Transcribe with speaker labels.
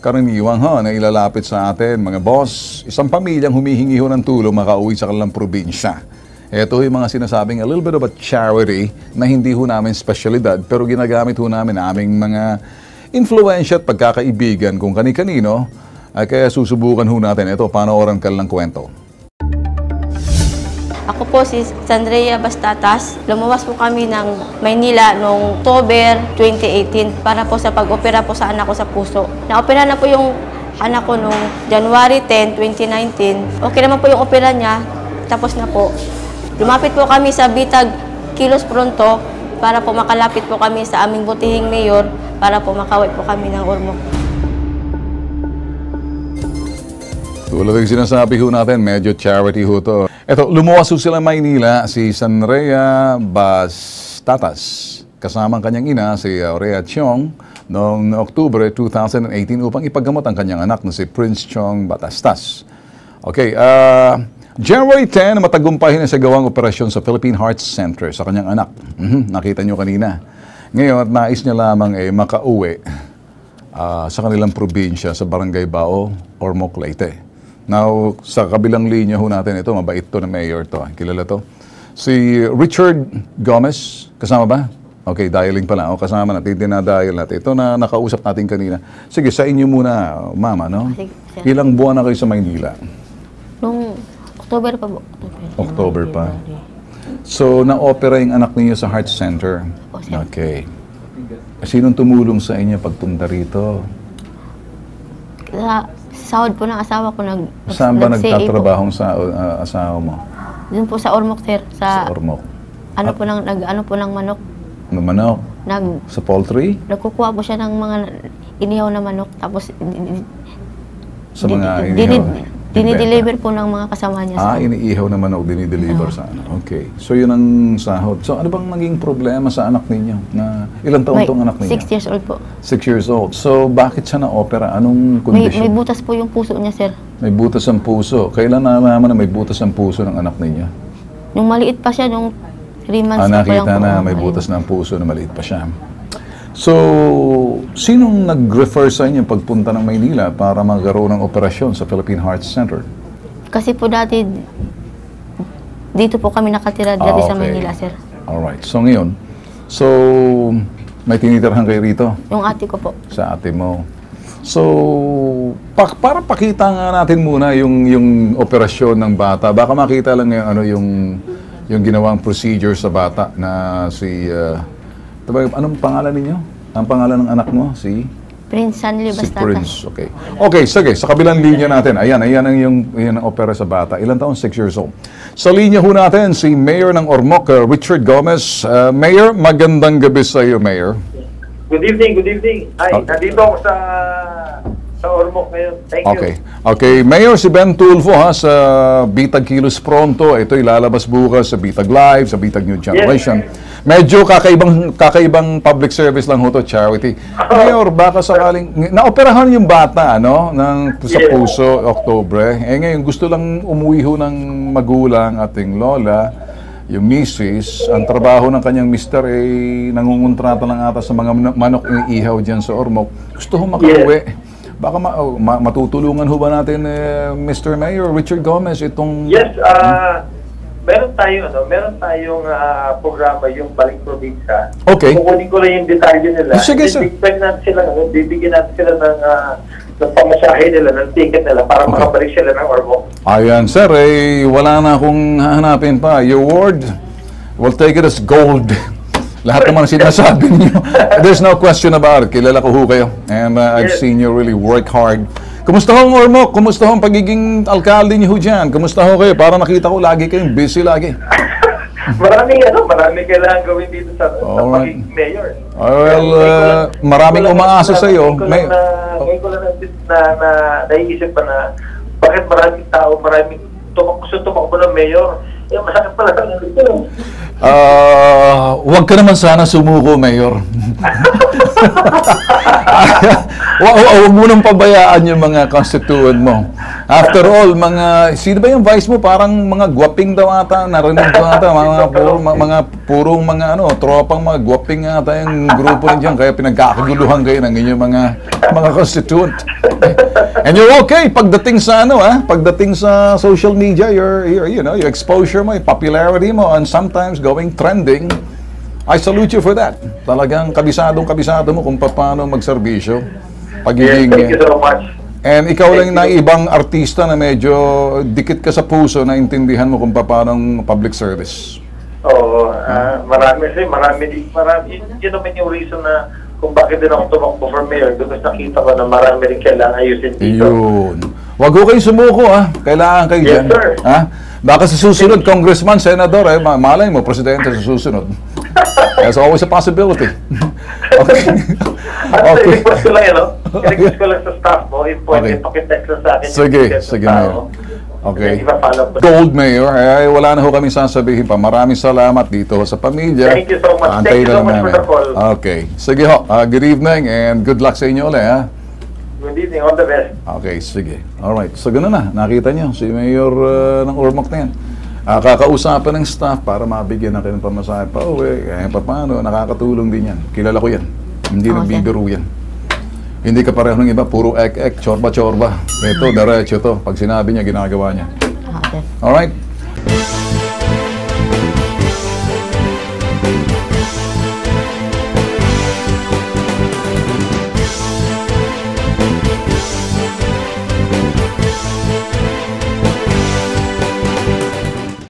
Speaker 1: karaniwang na ilalapit sa atin, mga boss, isang pamilyang humihingi ho ng tulong makauwi sa kanilang probinsya. Ito yung mga sinasabing a little bit of a charity na hindi ho namin specialidad pero ginagamit ho namin aming mga influensya at pagkakaibigan kung kani-kanino. Ay kaya susubukan ho natin. Ito, panoorin ka lang kwento.
Speaker 2: Ako po si Sandrea Bastatas. Lumuwas po kami ng Maynila noong October 2018 para po sa pag-opera po sa anak ko sa puso. Na-opera na po yung anak ko noong January 10, 2019. Okay naman po yung opera niya. Tapos na po. Lumapit po kami sa Bitag Kilos Pronto para po makalapit po kami sa aming butihing mayor para po makauwi po kami ng Ormoc.
Speaker 1: Tulad ng sinasabi ho natin, medyo charity ho to. Ito, lumuwas ho sila Maynila, si Sandrea Bastatas. Kasama ang kanyang ina, si Aurea Chong, noong October 2018 upang ipaggamot ang kanyang anak na si Prince Chong Batastas. Okay, January 10, matagumpay na sa gawang operasyon sa Philippine Heart Center sa kanyang anak. Nakita nyo kanina. Ngayon, nais niya lamang makauwi sa kanilang probinsya sa Barangay Bao, Ormoc, Leyte. Now, sa kabilang linya ho natin, ito, mabait to na mayor to. Kilala to. Si Richard Gomez, kasama ba? Okay, dialing pala. O, kasama natin, dinadial natin. Ito na nakausap natin kanina. Sige, sa inyo muna, mama, no? Ilang buwan na kayo sa Maynila?
Speaker 2: Noong October pa po.
Speaker 1: October pa. So, na-opera yung anak niyo sa Heart Center? Okay. Sinong tumulong sa inyo pagpunta rito?
Speaker 2: Sahod po ng asawa ko.
Speaker 1: Saan ba nagtatrabahong sa asawa mo?
Speaker 2: Doon po sa Ormoc, sir.
Speaker 1: Sa Ormoc.
Speaker 2: Ano po ng manok.
Speaker 1: Manok? Sa poultry?
Speaker 2: Nagkukuha po siya ng mga inihaw na manok. Tapos,
Speaker 1: sa mga inihaw?
Speaker 2: dinideliver po ng mga kasama niya.
Speaker 1: Iniihaw na manok, dinideliver sa ano. Okay. So, yun ang sahod. So, ano bang naging problema sa anak ninyo? Na, ilang taon tong anak ninyo?
Speaker 2: 6 years old po.
Speaker 1: 6 years old. So, bakit siya na-opera? Anong condition?
Speaker 2: May butas po yung puso niya, sir.
Speaker 1: May butas ang puso. Kailan nalaman na may butas ang puso ng anak ninyo?
Speaker 2: Nung maliit pa siya, nung 3 months na po lang po.
Speaker 1: Nakita na may butas na ang puso na maliit pa siya. So, sinong nag-refer sa inyo pagpunta ng Maynila para magkaroon ng operasyon sa Philippine Heart Center?
Speaker 2: Kasi po dati, dito po kami nakatira dati sa Maynila, sir.
Speaker 1: Alright. So, ngayon, may tinitirhan kayo rito?
Speaker 2: Yung ate ko po.
Speaker 1: Sa ate mo. So, para pakita nga natin muna yung operasyon ng bata. Baka makita lang yung ginawang procedure sa bata na si... anong pangalan ninyo? Ang pangalan ng anak mo? Si
Speaker 2: Prince Sanli Bastatas.
Speaker 1: Si Prince, okay. Okay, sige. Sa kabilang linya natin, ayan ang opera sa bata. Ilan taon? 6 years old. Sa linya ho natin, si Mayor ng Ormoc, Richard Gomez. Mayor, magandang gabi sa iyo, Mayor.
Speaker 3: Good evening, good evening. Hi, nandito ako sa Ormoc ngayon. Thank you.
Speaker 1: Okay, Mayor, si Ben Tulfo sa Bitag Kilos Pronto. Ito ilalabas bukas sa Bitag Live, sa Bitag New Generation. Yes. Medyo kakaibang public service lang ho to, charity. Mayor, baka sakaling naoperahan yung bata sa puso Oktubre. Ngayon gusto lang umuwi ho ng magulang ating lola, yung misis. Ang trabaho ng kanyang mister nangungontrata lang ata sa mga manok iihaw diyan sa Ormoc. Gusto ho makauwi. Baka matutulungan ho ba natin Mr. Mayor Richard Gomez itong...
Speaker 3: Yes, meron tayong programa yung Balik Probinsya.
Speaker 1: Okay.
Speaker 3: Kukunin ko lang yung detalye nila.
Speaker 1: Sige, sir.
Speaker 3: Bibigyan natin sila ng pamasahe nila, ng ticket nila para makabalik sila ng Ormoc.
Speaker 1: Ayan, sir. Wala na akong hahanapin pa. Your word, we'll take it as gold. Lahat naman sinasabi niyo. There's no question about it. Kilala ko ho kayo. And I've seen you really work hard. Kumusta ho ang Ormoc? Kumusta ho ang pagiging alkalde niyo dyan? Kumusta ho kayo? Para nakita ko lagi kayong busy lagi.
Speaker 3: Maraming kailangan gawin dito sa pagiging mayor.
Speaker 1: Maraming umaasa sa iyo.
Speaker 3: Ngayon ko lang na naiisip pa na bakit maraming tao, gusto tumakbo ng mayor. Masakit pala sa nandito.
Speaker 1: Huwag ka naman sana sumuko, Mayor. Huwag mo nang pabayaan yung mga constituent mo. After all, sino ba yung vice mo? Parang mga gwaping daw ata, narinig ko ata, purong mga tropang mga gwaping ata yung grupo ninyo, kaya pinagkakaguluhan kayo ng inyong mga constituent. And you're okay pagdating sa pagdating sa social media, your exposure mo, yung popularity mo, and sometimes going trending. I salute you for that. Talagang kabisado mo kung paano magserbisyo.
Speaker 3: Yes, thank you so much.
Speaker 1: And ikaw lang na ibang artista na medyo dikit ka sa puso na intindihan mo kung paano public service.
Speaker 3: Oo, marami. Yun naman yung reason na kung bakit din ako tumakbo for mayor. Because nakita ko na marami rin kailangan ayusin dito.
Speaker 1: Yun. Huwag ko kayo sumuko, Kailangan kayo dyan.
Speaker 3: Yes, sir.
Speaker 1: Baka sa susunod, congressman, senador, malay mo, presidente sa susunod. There's always a possibility. Okay.
Speaker 3: Okay. Request ko lang request ko lang sa staff mo, if pwede, pakitext lang sa akin.
Speaker 1: Sige, Mayor. Okay.
Speaker 3: Ipa-follow ko.
Speaker 1: Gold Mayor, wala na ho kami sasabihin pa. Maraming salamat dito sa pamilya.
Speaker 3: Thank you so much. Thank you so much for the call.
Speaker 1: Okay. Sige ho, good evening and good luck sa inyo ulit,
Speaker 3: Good evening, all the best.
Speaker 1: Okay, sige. Alright, so gano'n na. Nakita niyo, si Mayor ng Ormoc na yan. Kakausapan ng staff para mabigyan natin ng pamasahe pa uwi. Paano, nakakatulong din yan. Kilala ko yan. Hindi nagbibiro yan. Hindi ka pareho ng iba, puro ek-ek, chorba-chorba. Ito, diretso to. Pag sinabi niya, ginagawa niya. Alright?